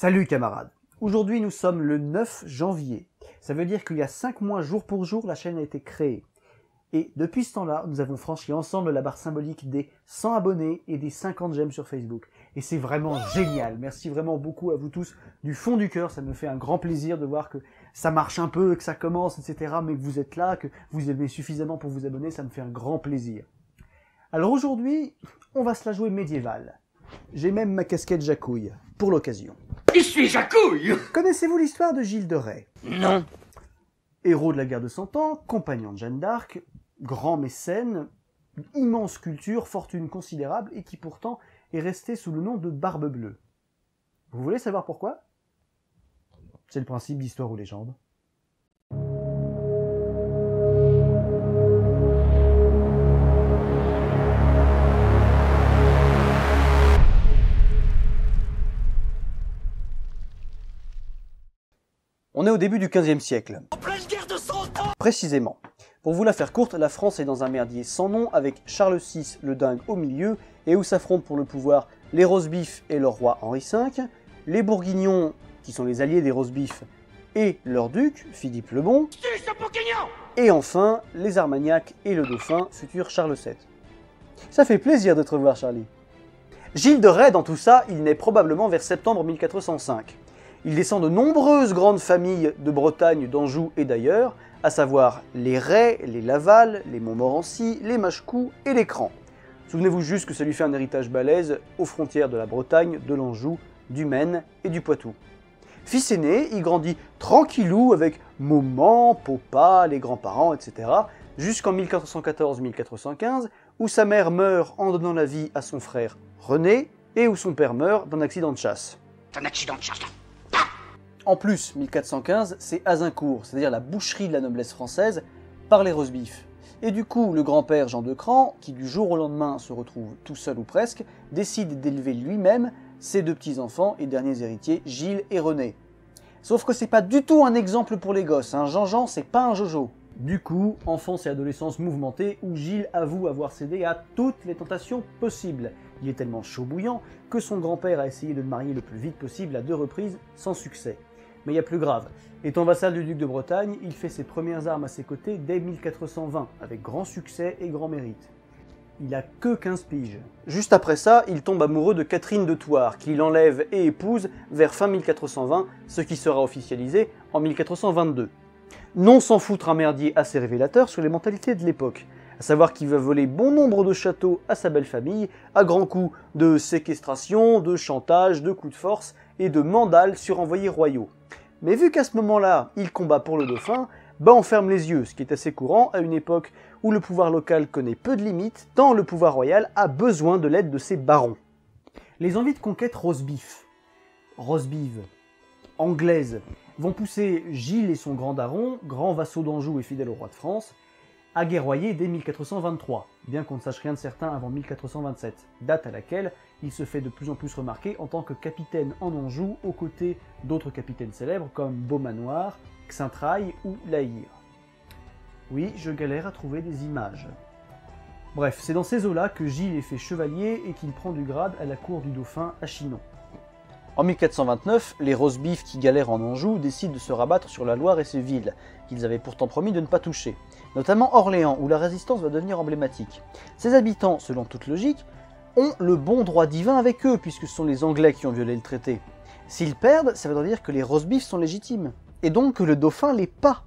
Salut camarades. Aujourd'hui nous sommes le 9 janvier. Ça veut dire qu'il y a 5 mois jour pour jour la chaîne a été créée. Et depuis ce temps-là, nous avons franchi ensemble la barre symbolique des 100 abonnés et des 50 j'aime sur Facebook. Et c'est vraiment génial. Merci vraiment beaucoup à vous tous du fond du cœur. Ça me fait un grand plaisir de voir que ça marche un peu, que ça commence, etc. Mais que vous êtes là, que vous aimez suffisamment pour vous abonner. Ça me fait un grand plaisir. Alors aujourd'hui, on va se la jouer médiévale. J'ai même ma casquette Jacouille pour l'occasion. Je suis Jacouille. Connaissez-vous l'histoire de Gilles de Rais? Non. Héros de la guerre de Cent Ans, compagnon de Jeanne d'Arc, grand mécène, immense culture, fortune considérable et qui pourtant est resté sous le nom de Barbe Bleue. Vous voulez savoir pourquoi? C'est le principe d'Histoire ou Légende. On est au début du XVe siècle. En pleine guerre de 100 ans. Précisément. Pour vous la faire courte, la France est dans un merdier sans nom avec Charles VI le dingue au milieu et où s'affrontent pour le pouvoir les Rosbifs et leur roi Henri V, les Bourguignons, qui sont les alliés des Rosbifs, et leur duc, Philippe le Bon, et enfin les Armagnacs et le dauphin, futur Charles VII. Ça fait plaisir de te revoir, Charlie. Gilles de Rais, dans tout ça, il naît probablement vers septembre 1405. Il descend de nombreuses grandes familles de Bretagne, d'Anjou et d'ailleurs, à savoir les Rais, les Laval, les Montmorency, les Machecoul et les Crans. Souvenez-vous juste que ça lui fait un héritage balèze aux frontières de la Bretagne, de l'Anjou, du Maine et du Poitou. Fils aîné, il grandit tranquillou avec maman, papa, les grands-parents, etc. jusqu'en 1414-1415, où sa mère meurt en donnant la vie à son frère René et où son père meurt d'un accident de chasse. Un accident de chasse là. En plus, 1415, c'est Azincourt, c'est-à-dire la boucherie de la noblesse française, par les Rosbifs. Et du coup, le grand-père Jean de Cran, qui du jour au lendemain se retrouve tout seul ou presque, décide d'élever lui-même ses deux petits-enfants et derniers héritiers, Gilles et René. Sauf que c'est pas du tout un exemple pour les gosses, hein. Jean-Jean, c'est pas un Jojo. Du coup, enfance et adolescence mouvementée, où Gilles avoue avoir cédé à toutes les tentations possibles. Il est tellement chaud bouillant que son grand-père a essayé de le marier le plus vite possible à 2 reprises, sans succès. Mais il y a plus grave. Étant vassal du duc de Bretagne, il fait ses premières armes à ses côtés dès 1420, avec grand succès et grand mérite. Il a que 15 piges. Juste après ça, il tombe amoureux de Catherine de Thouars, qu'il enlève et épouse vers fin 1420, ce qui sera officialisé en 1422. Non sans foutre un merdier assez révélateur sur les mentalités de l'époque, à savoir qu'il va voler bon nombre de châteaux à sa belle famille, à grands coups de séquestration, de chantage, de coups de force et de mandales sur envoyés royaux. Mais vu qu'à ce moment-là, il combat pour le dauphin, on ferme les yeux, ce qui est assez courant à une époque où le pouvoir local connaît peu de limites, tant le pouvoir royal a besoin de l'aide de ses barons. Les envies de conquête rosbives, anglaises, vont pousser Gilles et son grand daron, grand vassaux d'Anjou et fidèle au roi de France, à guerroyer dès 1423, bien qu'on ne sache rien de certain avant 1427, date à laquelle il se fait de plus en plus remarquer en tant que capitaine en Anjou aux côtés d'autres capitaines célèbres comme Beaumanoir, Xaintrailles ou La Hire. Oui, je galère à trouver des images. Bref, c'est dans ces eaux-là que Gilles est fait chevalier et qu'il prend du grade à la cour du dauphin à Chinon. En 1429, les Rosbifs qui galèrent en Anjou décident de se rabattre sur la Loire et ses villes, qu'ils avaient pourtant promis de ne pas toucher, notamment Orléans, où la résistance va devenir emblématique. Ses habitants, selon toute logique, ont le bon droit divin avec eux, puisque ce sont les Anglais qui ont violé le traité. S'ils perdent, ça veut dire que les Rosbifs sont légitimes, et donc que le dauphin l'est pas.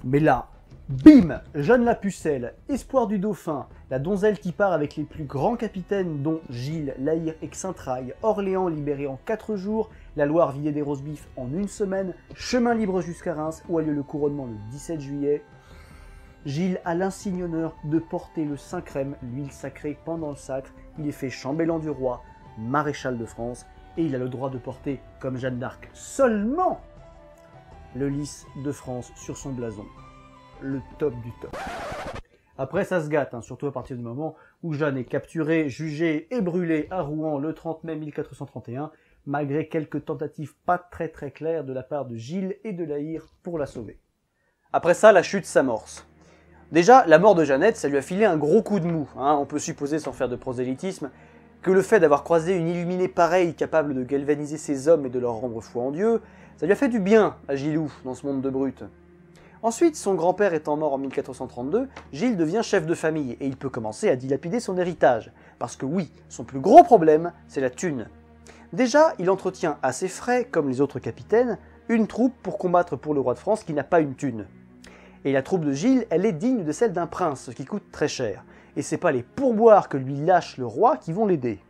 Mais là, bim! Jeanne la Pucelle, espoir du dauphin, la donzelle qui part avec les plus grands capitaines dont Gilles, La Hire et Xaintrailles, Orléans libéré en 4 jours, la Loire vidée des Rosbifs en 1 semaine, chemin libre jusqu'à Reims où a lieu le couronnement le 17 juillet. Gilles a l'insigne honneur de porter le Saint-Crème, l'huile sacrée pendant le sacre, il est fait chambellan du roi, maréchal de France, et il a le droit de porter, comme Jeanne d'Arc seulement, le lys de France sur son blason. Le top du top. Après ça se gâte, surtout à partir du moment où Jeanne est capturée, jugée et brûlée à Rouen le 30 mai 1431, malgré quelques tentatives pas très claires de la part de Gilles et de La Hire pour la sauver. Après ça, la chute s'amorce. Déjà, la mort de Jeannette, ça lui a filé un gros coup de mou. On peut supposer, sans faire de prosélytisme, que le fait d'avoir croisé une illuminée pareille capable de galvaniser ses hommes et de leur rendre foi en Dieu, ça lui a fait du bien à Gilou dans ce monde de brutes. Ensuite, son grand-père étant mort en 1432, Gilles devient chef de famille et il peut commencer à dilapider son héritage. Parce que oui, son plus gros problème, c'est la thune. Déjà, il entretient à ses frais, comme les autres capitaines, une troupe pour combattre pour le roi de France qui n'a pas une thune. Et la troupe de Gilles, elle est digne de celle d'un prince, ce qui coûte très cher. Et c'est pas les pourboires que lui lâche le roi qui vont l'aider.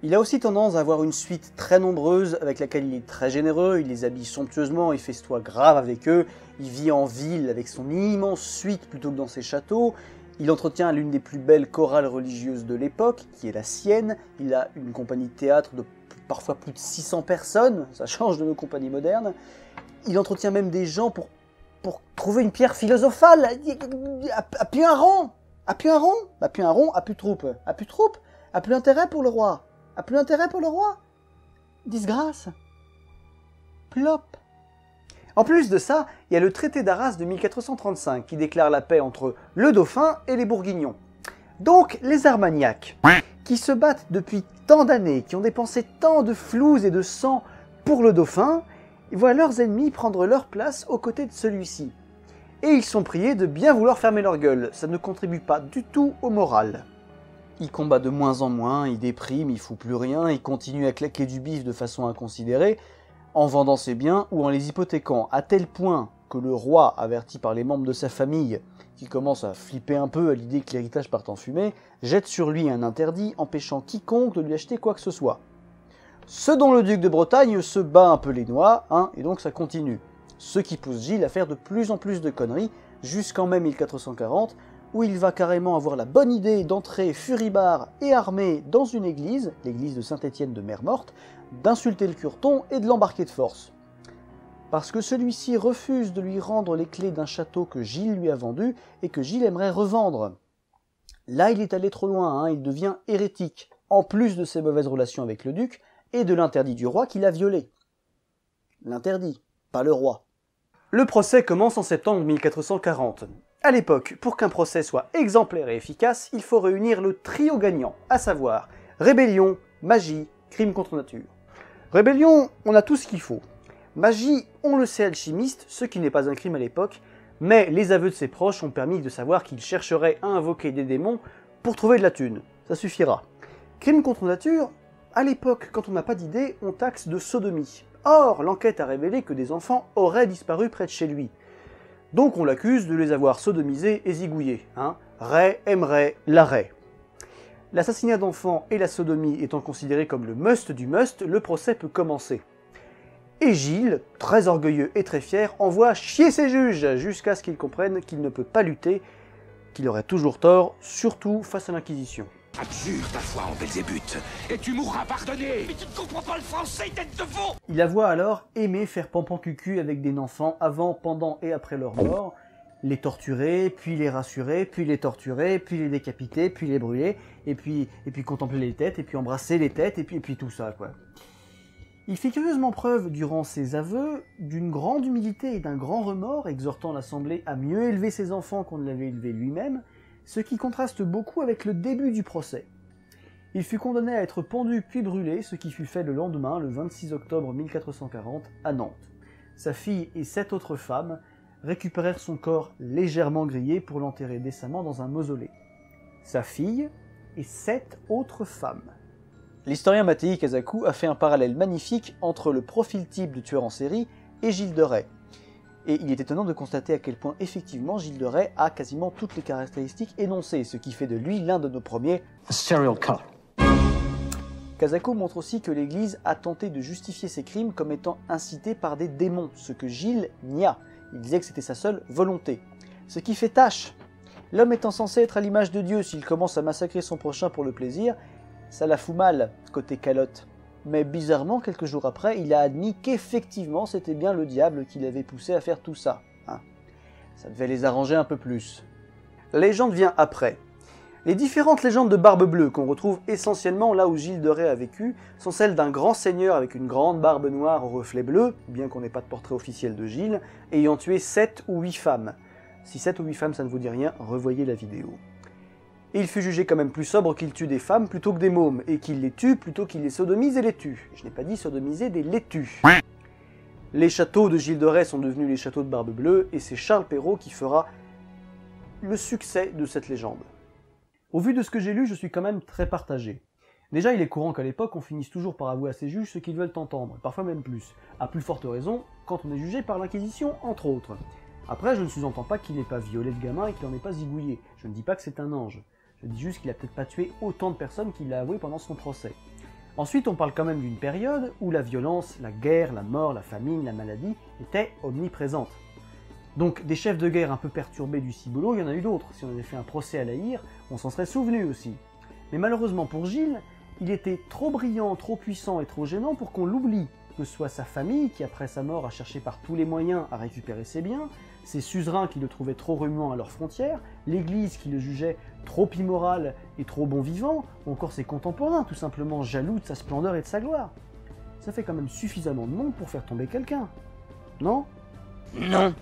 Il a aussi tendance à avoir une suite très nombreuse avec laquelle il est très généreux, il les habille somptueusement et festoie grave avec eux, il vit en ville avec son immense suite plutôt que dans ses châteaux, il entretient l'une des plus belles chorales religieuses de l'époque, qui est la sienne, il a une compagnie de théâtre de parfois plus de 600 personnes, ça change de nos compagnies modernes, il entretient même des gens pour trouver une pierre philosophale, appuie un rond, a plus de troupe, a plus intérêt pour le roi. A plus intérêt pour le roi? Disgrâce. Plop. En plus de ça, il y a le traité d'Arras de 1435 qui déclare la paix entre le dauphin et les bourguignons. Donc les Armagnacs, qui se battent depuis tant d'années, qui ont dépensé tant de floues et de sang pour le dauphin, voient leurs ennemis prendre leur place aux côtés de celui-ci. Et ils sont priés de bien vouloir fermer leur gueule, ça ne contribue pas du tout au moral. Il combat de moins en moins, il déprime, il fout plus rien, il continue à claquer du bif de façon inconsidérée, en vendant ses biens ou en les hypothéquant, à tel point que le roi, averti par les membres de sa famille, qui commencent à flipper un peu à l'idée que l'héritage parte en fumée, jette sur lui un interdit empêchant quiconque de lui acheter quoi que ce soit. Ce dont le duc de Bretagne se bat un peu les noix, et donc ça continue. Ce qui pousse Gilles à faire de plus en plus de conneries, jusqu'en mai 1440, où il va carrément avoir la bonne idée d'entrer furibard et armé dans une église, l'église de Saint-Étienne de Mer-Morte, d'insulter le curton et de l'embarquer de force. Parce que celui-ci refuse de lui rendre les clés d'un château que Gilles lui a vendu et que Gilles aimerait revendre. Là, il est allé trop loin, il devient hérétique, en plus de ses mauvaises relations avec le duc et de l'interdit du roi qu'il a violé. L'interdit, pas le roi. Le procès commence en septembre 1440. À l'époque, pour qu'un procès soit exemplaire et efficace, il faut réunir le trio gagnant, à savoir rébellion, magie, crime contre nature. Rébellion, on a tout ce qu'il faut. Magie, on le sait alchimiste, ce qui n'est pas un crime à l'époque, mais les aveux de ses proches ont permis de savoir qu'il chercherait à invoquer des démons pour trouver de la thune. Ça suffira. Crime contre nature, à l'époque, quand on n'a pas d'idée, on taxe de sodomie. Or, l'enquête a révélé que des enfants auraient disparu près de chez lui. Donc on l'accuse de les avoir sodomisés et zigouillés. Ray aimerait l'arrêt. L'assassinat d'enfants et la sodomie étant considérés comme le must du must, le procès peut commencer. Et Gilles, très orgueilleux et très fier, envoie chier ses juges jusqu'à ce qu'ils comprennent qu'il ne peut pas lutter, qu'il aurait toujours tort, surtout face à l'Inquisition. Abjure ta foi en Belzébuth, et tu mourras pardonné. Mais tu ne comprends pas le français, tête de veau. Il avoua alors aimer faire pampan-cucu avec des enfants avant, pendant et après leur mort, les torturer, puis les rassurer, puis les torturer, puis les décapiter, puis les brûler, et puis contempler les têtes, et puis embrasser les têtes, et puis tout ça, quoi. Il fit curieusement preuve, durant ses aveux, d'une grande humilité et d'un grand remords, exhortant l'Assemblée à mieux élever ses enfants qu'on ne l'avait élevé lui-même, ce qui contraste beaucoup avec le début du procès. Il fut condamné à être pendu puis brûlé, ce qui fut fait le lendemain, le 26 octobre 1440, à Nantes. Sa fille et 7 autres femmes récupérèrent son corps légèrement grillé pour l'enterrer décemment dans un mausolée. Sa fille et 7 autres femmes. L'historien Mattei Kazaku a fait un parallèle magnifique entre le profil type du tueur en série et Gilles de Rais. Et il est étonnant de constater à quel point effectivement Gilles de Rais a quasiment toutes les caractéristiques énoncées, ce qui fait de lui l'un de nos premiers serial killers. Kazaku montre aussi que l'Église a tenté de justifier ses crimes comme étant incités par des démons, ce que Gilles nia. Il disait que c'était sa seule volonté. Ce qui fait tâche. L'homme étant censé être à l'image de Dieu, s'il commence à massacrer son prochain pour le plaisir, ça la fout mal, côté calotte. Mais bizarrement, quelques jours après, il a admis qu'effectivement c'était bien le diable qui l'avait poussé à faire tout ça. Ça devait les arranger un peu plus. La légende vient après. Les différentes légendes de Barbe Bleue qu'on retrouve essentiellement là où Gilles de Rais a vécu sont celles d'un grand seigneur avec une grande barbe noire au reflet bleu, bien qu'on n'ait pas de portrait officiel de Gilles, ayant tué 7 ou 8 femmes. Si 7 ou 8 femmes ça ne vous dit rien, revoyez la vidéo. Et il fut jugé quand même plus sobre qu'il tue des femmes plutôt que des mômes, et qu'il les tue plutôt qu'il les sodomise et les tue. Je n'ai pas dit sodomiser, des les tue. Les châteaux de Gilles de Rais sont devenus les châteaux de Barbe Bleue, et c'est Charles Perrault qui fera le succès de cette légende. Au vu de ce que j'ai lu, je suis quand même très partagé. Déjà, il est courant qu'à l'époque, on finisse toujours par avouer à ses juges ce qu'ils veulent entendre, parfois même plus. À plus forte raison, quand on est jugé par l'Inquisition, entre autres. Après, je ne sous-entends pas qu'il n'ait pas violé le gamin et qu'il n'en ait pas zigouillé. Je ne dis pas que c'est un ange. Je dis juste qu'il a peut-être pas tué autant de personnes qu'il l'a avoué pendant son procès. Ensuite, on parle quand même d'une période où la violence, la guerre, la mort, la famine, la maladie étaient omniprésentes. Donc, des chefs de guerre un peu perturbés du ciboulot, il y en a eu d'autres. Si on avait fait un procès à La Hire, on s'en serait souvenu aussi. Mais malheureusement pour Gilles, il était trop brillant, trop puissant et trop gênant pour qu'on l'oublie, que ce soit sa famille qui après sa mort a cherché par tous les moyens à récupérer ses biens, ses suzerains qui le trouvaient trop remuant à leurs frontières, l'église qui le jugeait trop immoral et trop bon vivant, ou encore ses contemporains tout simplement jaloux de sa splendeur et de sa gloire. Ça fait quand même suffisamment de monde pour faire tomber quelqu'un, non ? Non.